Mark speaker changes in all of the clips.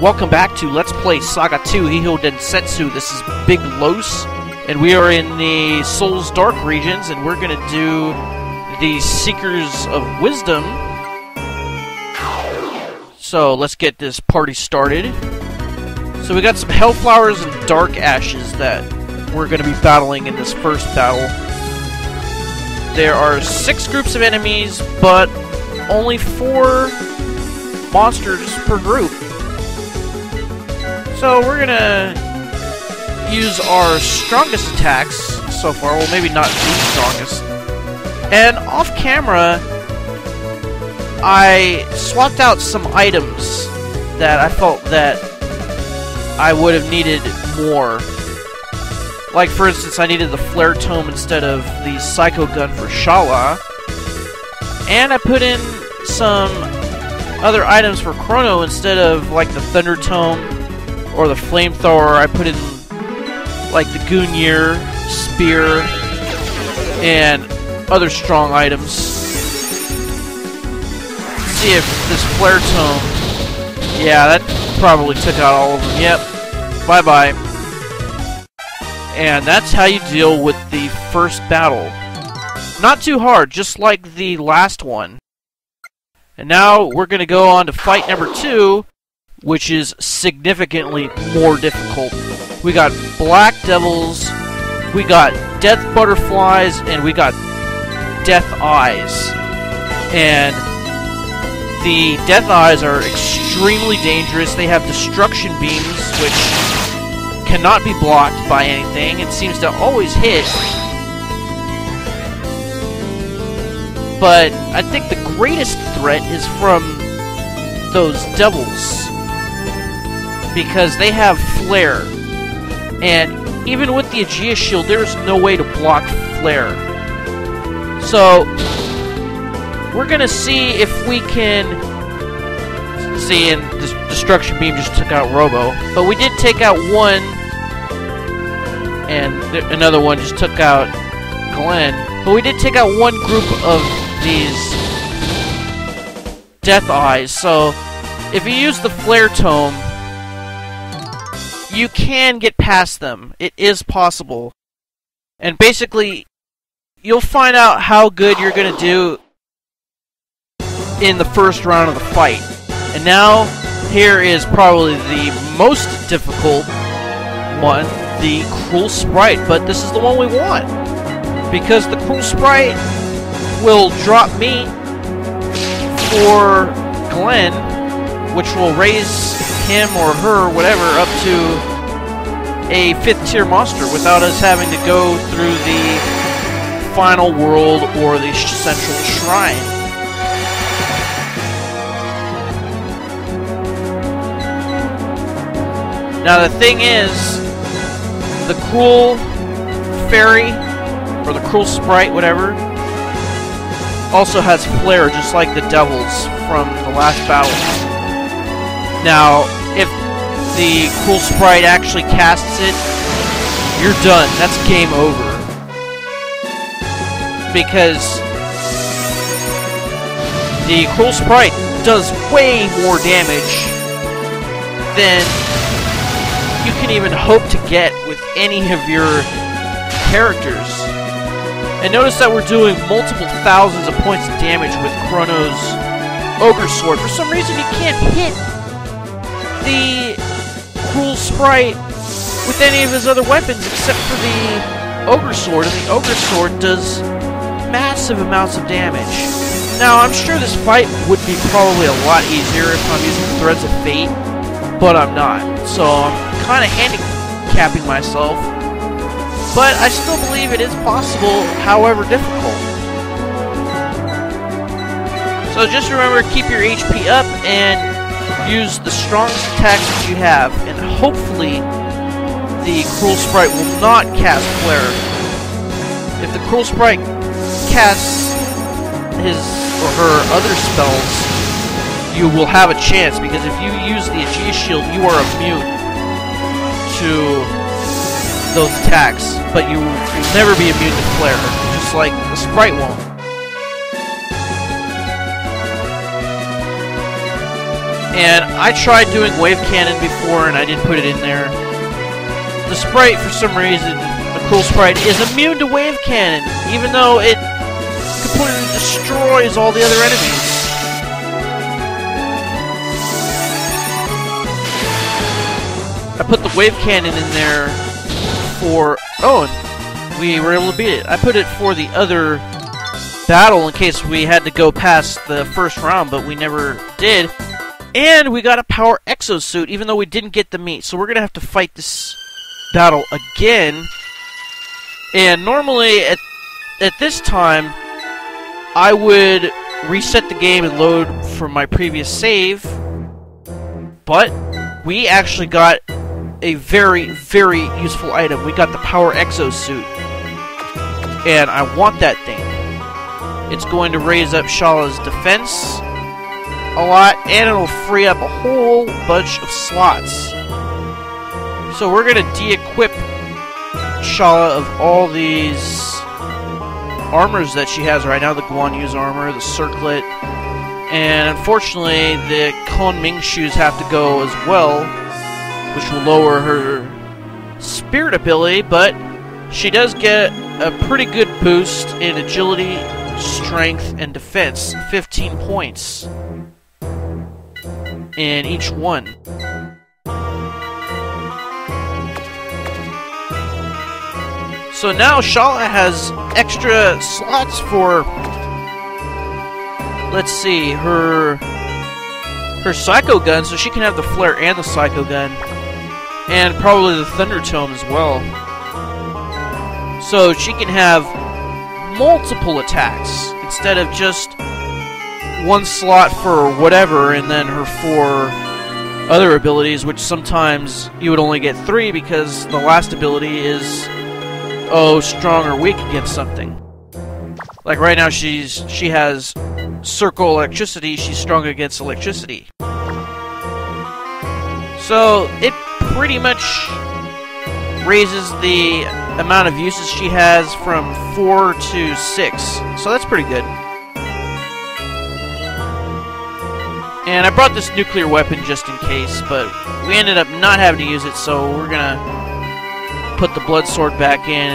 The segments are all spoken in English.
Speaker 1: Welcome back to Let's Play SaGa 2 Hihou Densetsu. This is Big Los, and we are in the Soul's Dark regions, and we're going to do the Seekers of Wisdom. So let's get this party started. So we got some Hellflowers and Dark Ashes that we're going to be battling in this first battle. There are 6 groups of enemies, but only 4 monsters per group. So we're gonna use our strongest attacks so far. Well, maybe not the strongest. And off camera, I swapped out some items that I felt that I would have needed more. Like, for instance, I needed the Flare Tome instead of the Psycho Gun for Shala. And I put in some other items for Chrono instead of, like, the Thunder Tome or the Flamethrower. I put in, like, the Gungnir, Spear, and other strong items. Let's see if this Flare Tome... Yeah, that probably took out all of them. Yep. Bye-bye. And that's how you deal with the first battle. Not too hard, just like the last one. And now we're going to go on to fight number 2, which is significantly more difficult. We got Black Devils, we got Death Butterflies, and we got Death Eyes. And the Death Eyes are extremely dangerous. They have Destruction Beams, which cannot be blocked by anything. It seems to always hit. But I think the greatest threat is from those Devils, because they have Flare, and even with the Aegis Shield, there's no way to block Flare. So we're gonna see if we can see, and this Destruction Beam just took out Robo, but we did take out one, and another one just took out Glenn. But we did take out one group of these Death Eyes. So if you use the Flare Tome, you can get past them. It is possible. And basically, you'll find out how good you're going to do in the first round of the fight. And now, here is probably the most difficult one, the Cruel Sprite. But this is the one we want, because the Cruel Sprite will drop meat for Glenn, which will raise him or her, whatever, up to a 5th tier monster without us having to go through the final world or the central shrine. Now the thing is, the Cruel Fairy, or the Cruel Sprite, whatever, also has Flare, just like the Devils from the last battle. Now, if the Cruel Sprite actually casts it, you're done. That's game over. Because the Cruel Sprite does way more damage than you can even hope to get with any of your characters. And notice that we're doing multiple thousands of points of damage with Chrono's Ogre Sword. For some reason, you can't hit the Cruel Sprite with any of his other weapons except for the Ogre Sword, and the Ogre Sword does massive amounts of damage. Now, I'm sure this fight would be probably a lot easier if I'm using Threads of Fate, but I'm not. So I'm kind of handicapping myself. But I still believe it is possible, however difficult. So just remember, keep your HP up and use the strongest attacks that you have. And hopefully, the Cruel Sprite will not cast Flare. If the Cruel Sprite casts his or her other spells, you will have a chance, because if you use the Aegis Shield, you are immune to those attacks, but you will never be immune to Flare, just like the Sprite won't. And I tried doing wave cannon before and I didn't put it in there. The sprite, for some reason, the Cruel Sprite, is immune to wave cannon, even though it completely destroys all the other enemies. I put the wave cannon in there for... Oh, and we were able to beat it. I put it for the other battle in case we had to go past the first round, but we never did. And we got a power Exo Suit, even though we didn't get the meat. So we're going to have to fight this battle again. And normally, at this time, I would reset the game and load from my previous save. But we actually got a very, very useful item. We got the power Exo Suit. And I want that thing. It's going to raise up Shala's defense a lot, and it'll free up a whole bunch of slots. So we're going to de-equip Shala of all these armors that she has right now. The Guan Yu's armor, the circlet, and unfortunately the Kon Ming shoes have to go as well, which will lower her spirit ability, but she does get a pretty good boost in agility, strength, and defense. 15 points in each one. So now Shala has extra slots for, let's see, her Psycho Gun, so she can have the Flare and the Psycho Gun, and probably the Thunder Tome as well. So she can have multiple attacks instead of just one slot for whatever, and then her 4 other abilities, which sometimes you would only get 3 because the last ability is, oh, strong or weak against something. Like right now she has Circle Electricity, she's strong against electricity. So it pretty much raises the amount of uses she has from 4 to 6. So that's pretty good. And I brought this nuclear weapon just in case, but we ended up not having to use it, so we're gonna put the blood sword back in,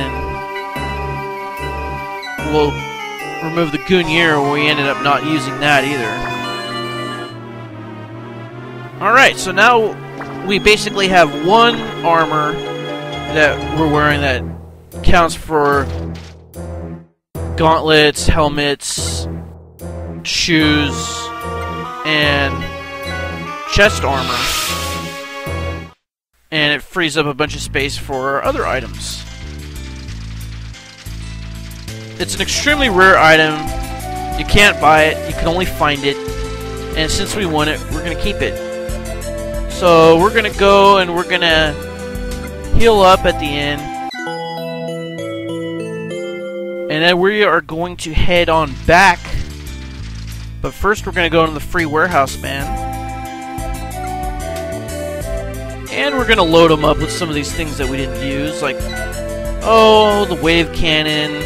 Speaker 1: and we'll remove the Gunyear, where we ended up not using that either. Alright, so now we basically have one armor that we're wearing that counts for gauntlets, helmets, shoes, and chest armor. And it frees up a bunch of space for our other items. It's an extremely rare item. You can't buy it, you can only find it. And since we won it, we're going to keep it. So we're going to go and we're going to heal up at the end. And then we are going to head on back. But first we're going to go into the free warehouse, man. And we're going to load them up with some of these things that we didn't use. Like, oh, the wave cannon.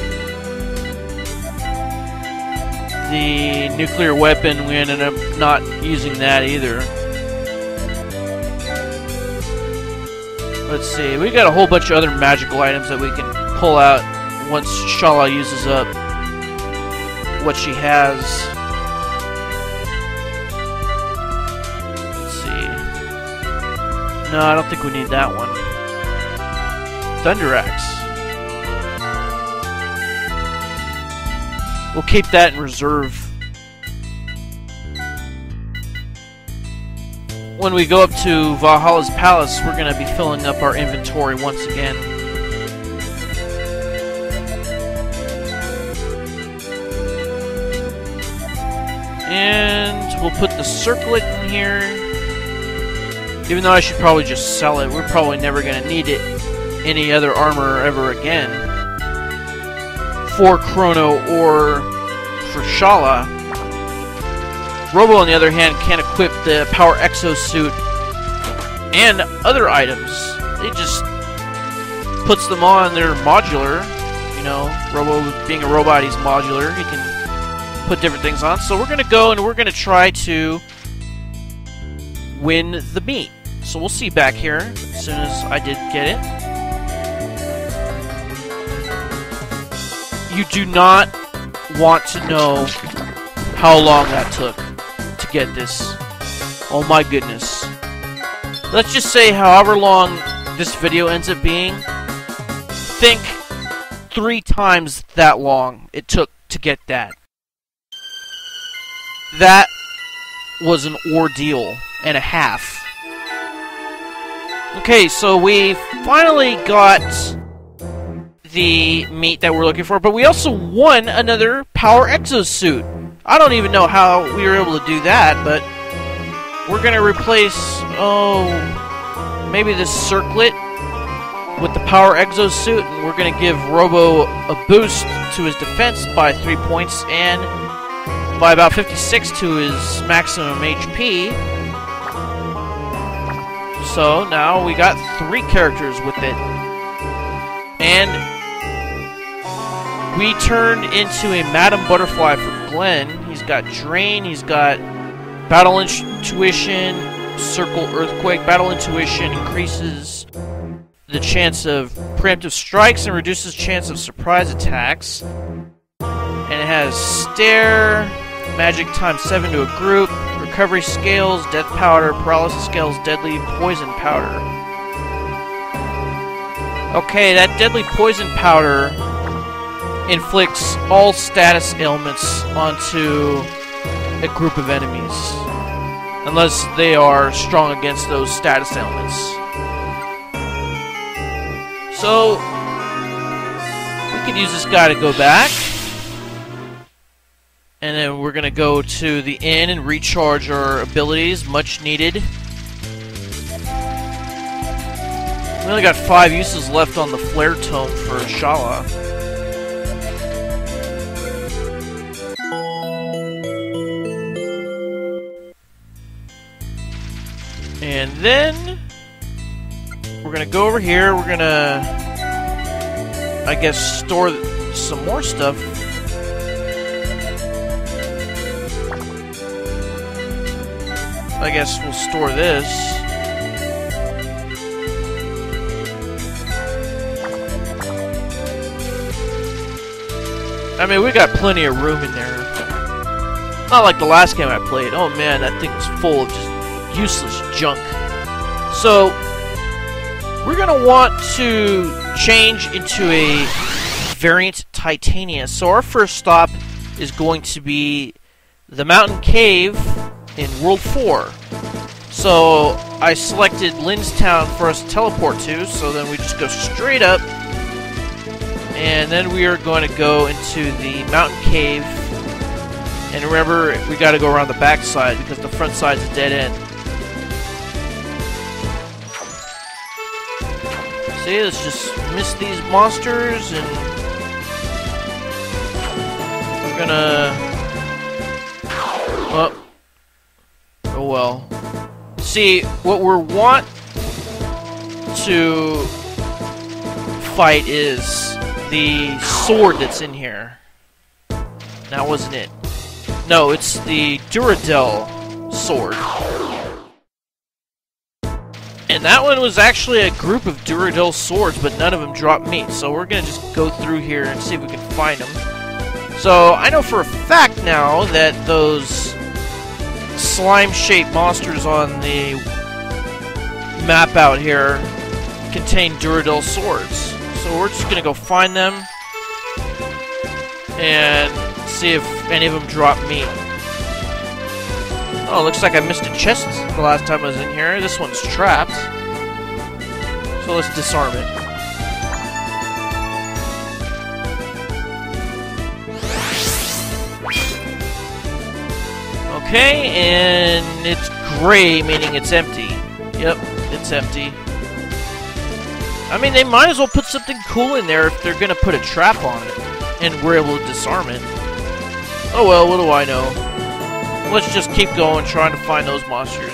Speaker 1: The nuclear weapon, we ended up not using that either. Let's see, we got a whole bunch of other magical items that we can pull out once Shala uses up what she has. Let's see. No, I don't think we need that one. Thunder Axe. We'll keep that in reserve. When we go up to Valhalla's Palace, we're going to be filling up our inventory once again. And we'll put the circlet in here. Even though I should probably just sell it. We're probably never going to need it any other armor ever again. For Chrono or for Shala. Robo, on the other hand, can equip the Power Exo Suit and other items. It just puts them on. They're modular. You know, Robo being a robot, he's modular. He can put different things on. So we're going to go and we're going to try to win the meet. So we'll see back here as soon as I did get it. You do not want to know how long that took to get this. Oh my goodness. Let's just say however long this video ends up being, think 3 times that long it took to get that. That was an ordeal and a half. Okay, so we finally got the meat that we're looking for, but we also won another power Exo Suit. I don't even know how we were able to do that, but we're gonna replace, maybe this circlet with the power Exo Suit, and we're gonna give Robo a boost to his defense by 3 points and by about 56 to his maximum HP. So now we got 3 characters with it. And we turned into a Madam Butterfly for Glenn. He's got Drain, he's got Battle Intuition, Circle Earthquake. Battle Intuition increases the chance of preemptive strikes and reduces chance of surprise attacks. And it has Stare, Magic times 7 to a group, Recovery Scales, Death Powder, Paralysis Scales, Deadly Poison Powder. Okay, that Deadly Poison Powder inflicts all status ailments onto a group of enemies, unless they are strong against those status ailments. So, we can use this guy to go back. And then we're going to go to the inn and recharge our abilities, much needed. We only got 5 uses left on the Flare Tome for SaGa. And then we're going to go over here. We're going to, I guess, store some more stuff. I guess we'll store this. I mean, we got plenty of room in there. Not like the last game I played. Oh man, that thing was full of just useless junk. So, we're gonna want to change into a variant Titania. So our first stop is going to be the Mountain Cave in World 4. So I selected Linstown for us to teleport to, so then we just go straight up, and then we are going to go into the Mountain Cave. And remember, we got to go around the back side because the front side's a dead end. See, let's just miss these monsters, and we're gonna... Oh well. See, what we want to fight is the sword that's in here. That wasn't it. No, it's the Duradel sword. And that one was actually a group of Duradel swords, but none of them dropped meat. So we're gonna just go through here and see if we can find them. So I know for a fact now that those slime-shaped monsters on the map out here contain Duradel swords. So we're just gonna go find them and see if any of them drop meat. Oh, looks like I missed a chest the last time I was in here. This one's trapped. So let's disarm it. Okay, and it's gray, meaning it's empty. Yep, it's empty. I mean, they might as well put something cool in there if they're gonna put a trap on it, and we're able to disarm it. Oh well, what do I know? Let's just keep going, trying to find those monsters.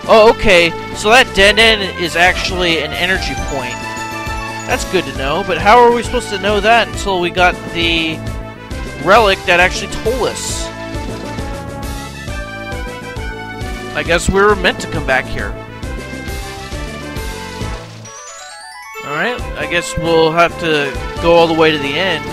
Speaker 1: Oh, okay, so that dead end is actually an energy point. That's good to know, but how are we supposed to know that until we got the relic that actually told us? I guess we were meant to come back here. Alright, I guess we'll have to go all the way to the end.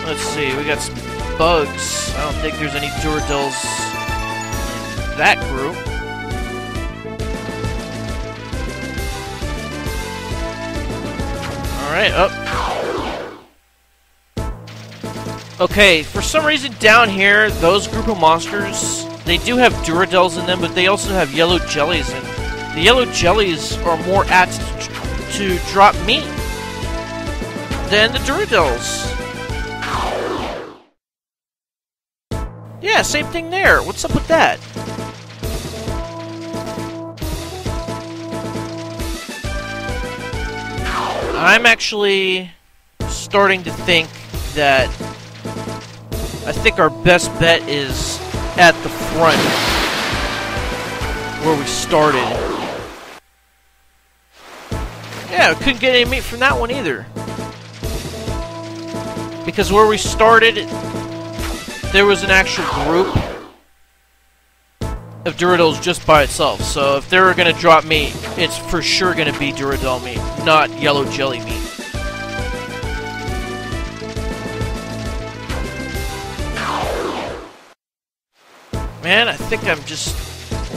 Speaker 1: Let's see, we got some bugs. I don't think there's any Duradels in that group. Alright, up. Okay, for some reason down here, those group of monsters, they do have Duradels in them, but they also have yellow jellies, and the yellow jellies are more apt to drop meat than the Duradels. Yeah, same thing there. What's up with that? I'm actually starting to think that our best bet is at the front where we started. Yeah, we couldn't get any meat from that one either. Because where we started, there was an actual group of Duradels just by itself. So if they were going to drop meat, it's for sure going to be Duradel meat, not yellow jelly meat. Man, I think I'm just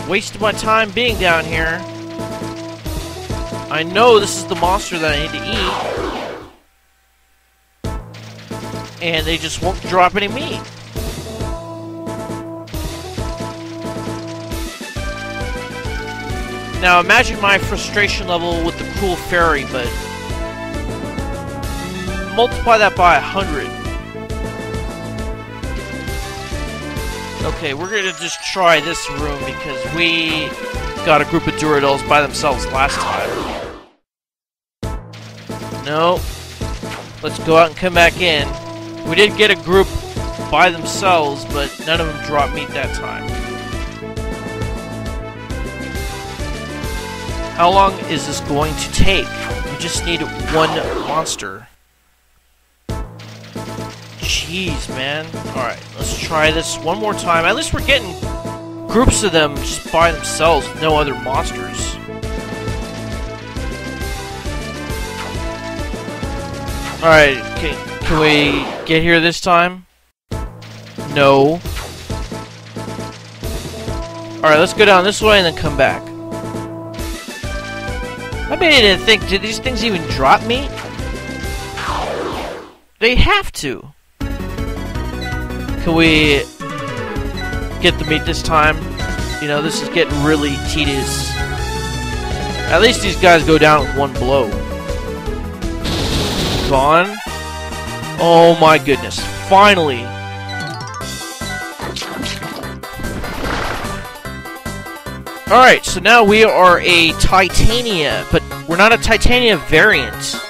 Speaker 1: wasting my time being down here. I know this is the monster that I need to eat. And they just won't drop any meat. Now imagine my frustration level with the Cruel Fairy, but multiply that by 100. Okay, we're gonna just try this room because we got a group of Duradels by themselves last time. No. Let's go out and come back in. We did get a group by themselves, but none of them dropped meat that time. How long is this going to take? We just need one monster. Jeez, man. Alright, let's try this one more time. At least we're getting groups of them just by themselves, with no other monsters. Alright, can we get here this time? No. Alright, let's go down this way and then come back. I mean, I didn't think, did these things even drop meat? They have to. Can we get the meat this time? You know, this is getting really tedious. At least these guys go down with one blow. Gone. Oh my goodness. Finally. Alright, so now we are a Titania, but we're not a Titania variant.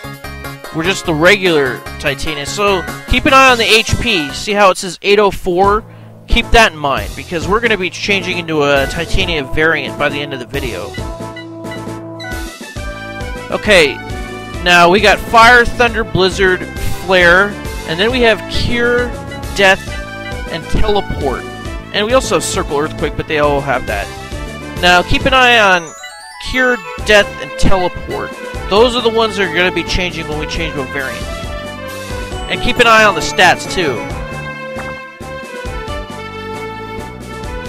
Speaker 1: We're just the regular Titania. So keep an eye on the HP. See how it says 804? Keep that in mind, because we're going to be changing into a Titania variant by the end of the video. Okay, now we got Fire, Thunder, Blizzard, Flare, and then we have Cure, Death, and Teleport. And we also have Circle Earthquake, but they all have that. Now, keep an eye on Cure, Death, and Teleport. Those are the ones that are going to be changing when we change to a variant. And keep an eye on the stats, too.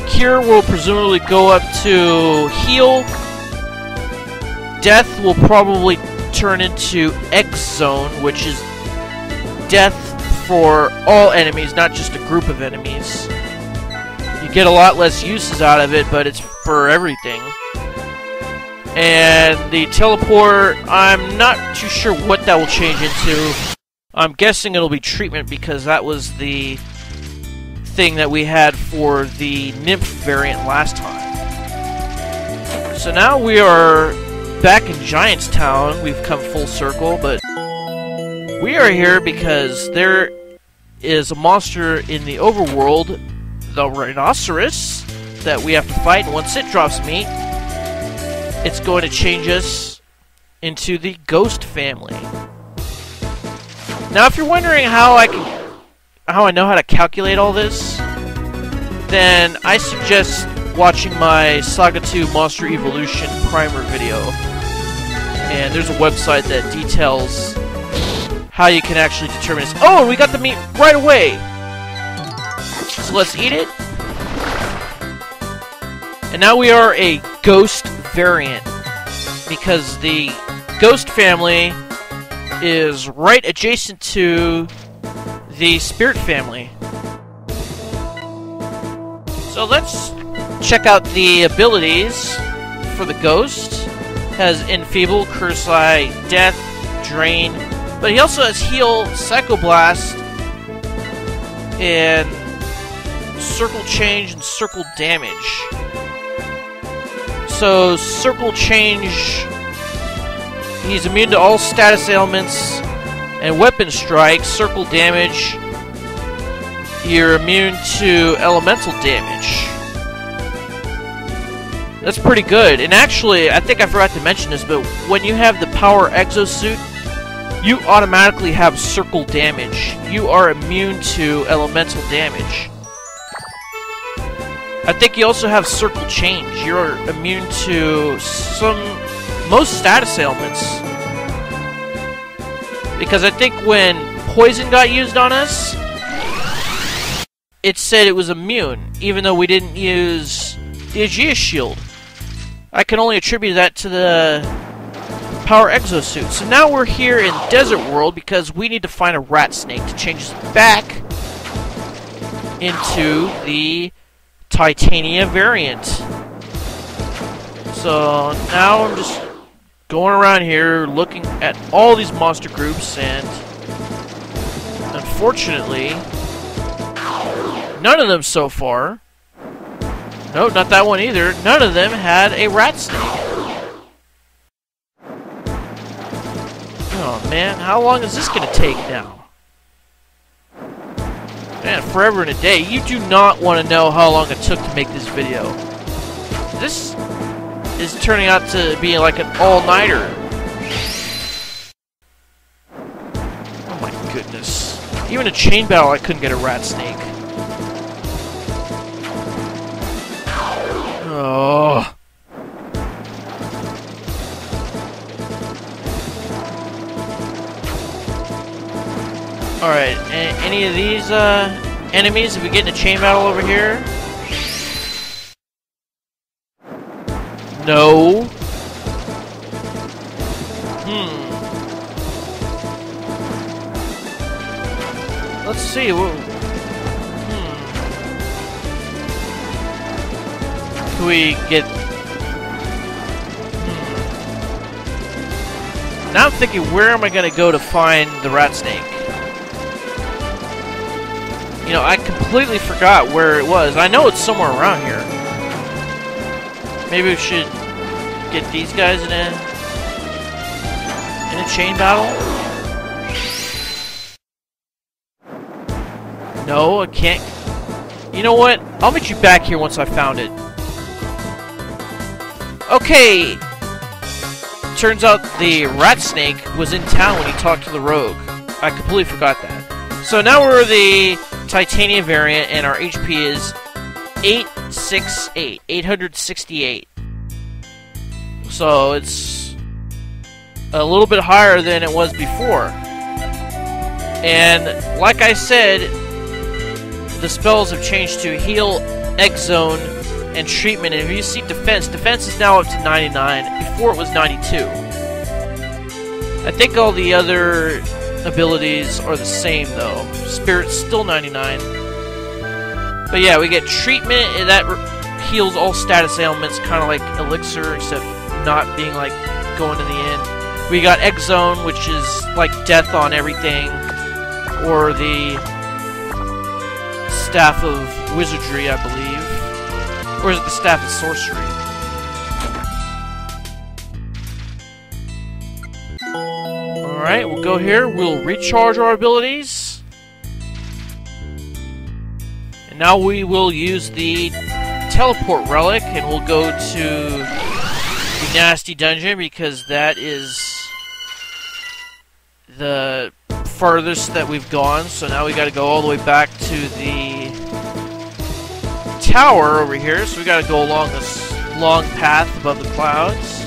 Speaker 1: Cure will presumably go up to Heal. Death will probably turn into X-Zone, which is death for all enemies, not just a group of enemies. You get a lot less uses out of it, but it's for everything. And the Teleport, I'm not too sure what that will change into. I'm guessing it'll be Treatment, because that was the thing that we had for the Nymph variant last time. So now we are back in Giant's Town. We've come full circle, but we are here because there is a monster in the overworld, the Rhinoceros, that we have to fight, and once it drops meat, it's going to change us into the Ghost family. Now, if you're wondering how I can how I know how to calculate all this, then I suggest watching my SaGa 2 Monster Evolution primer video. And there's a website that details how you can actually determine this. Oh, and we got the meat right away! So let's eat it. And now we are a ghost variant, because the ghost family is right adjacent to the spirit family. So let's check out the abilities for the ghost. Has Enfeeble, Curse Eye, Death, Drain, but he also has Heal, Psychoblast, and Circle Change and Circle Damage. So Circle Change, he's immune to all status ailments and weapon strike. Circle Damage, you're immune to elemental damage. That's pretty good. And actually, I think I forgot to mention this, but when you have the Power Exo Suit, you automatically have Circle Damage. You are immune to elemental damage. I think you also have Circle Change. You're immune to most status ailments. Because I think when poison got used on us, it said it was immune, even though we didn't use the Aegis Shield. I can only attribute that to the Power Exo Suit. So now we're here in Desert World because we need to find a rat snake to change us back into the Titania variant. So now I'm just going around here looking at all these monster groups, and unfortunately none of them so far. No, not that one either. None of them had a rat snake. Oh man, how long is this gonna take now? Man, forever and a day. You do not want to know how long it took to make this video. This is turning out to be like an all-nighter. Oh my goodness. Even a chain battle I couldn't get a rat snake. Oh. Alright, any of these enemies, if we get in a chain battle over here? No. Let's see. Can we get... Now I'm thinking, where am I going to go to find the rat snake? You know, I completely forgot where it was. I know it's somewhere around here. Maybe we should get these guys in a chain battle? No, I can't. You know what? I'll meet you back here once I found it. Okay! Turns out the rat snake was in town when he talked to the rogue. I completely forgot that. So now we're the Titania variant, and our HP is 868. So it's a little bit higher than it was before. And like I said, the spells have changed to Heal, X-Zone, and Treatment. And if you see Defense is now up to 99. Before it was 92. I think all the other abilities are the same though. Spirit's still 99. But yeah, we get Treatment, and that heals all status ailments, kind of like Elixir, except not being like going to the end. We got X-Zone, which is like death on everything, or the Staff of Wizardry, I believe. Or is it the Staff of Sorcery? Alright, we'll go here. We'll recharge our abilities. And now we will use the Teleport Relic, and we'll go to the Nasty Dungeon, because that is the farthest that we've gone, so now we gotta go all the way back to the tower over here, so we gotta go along this long path above the clouds.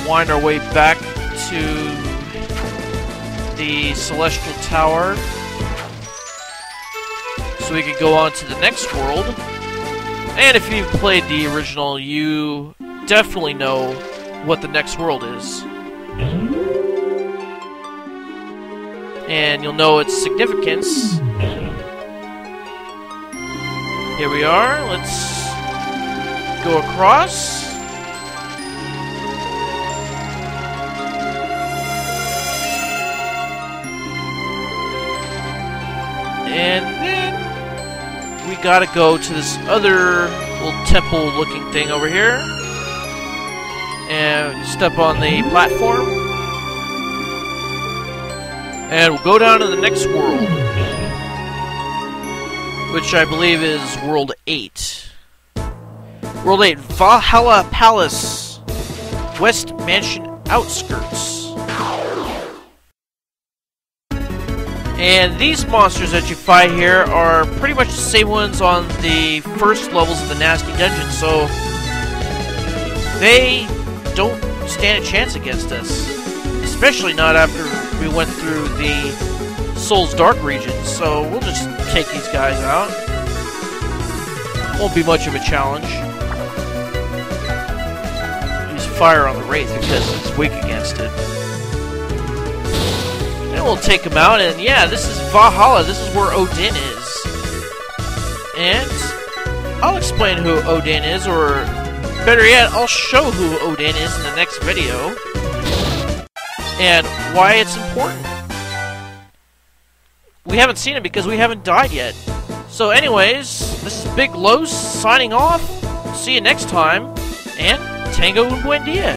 Speaker 1: Wind our way back to the Celestial Tower, so we can go on to the next world. And if you've played the original, you definitely know what the next world is. And you'll know its significance. Here we are. Let's go across. And then we gotta go to this other little temple-looking thing over here. And step on the platform. And we'll go down to the next world, which I believe is World 8. World 8, Valhalla Palace, West Mansion Outskirts. And these monsters that you fight here are pretty much the same ones on the first levels of the Nasty Dungeon, so they don't stand a chance against us. Especially not after we went through the Soul's Dark region, so we'll just take these guys out. Won't be much of a challenge. Use fire on the Wraith because it's weak against it. And we'll take him out, and yeah, this is Valhalla. This is where Odin is. And I'll explain who Odin is, or better yet, I'll show who Odin is in the next video. And why it's important. We haven't seen it because we haven't died yet. So anyways, this is Big Los signing off. See you next time, and Tango and Buendia.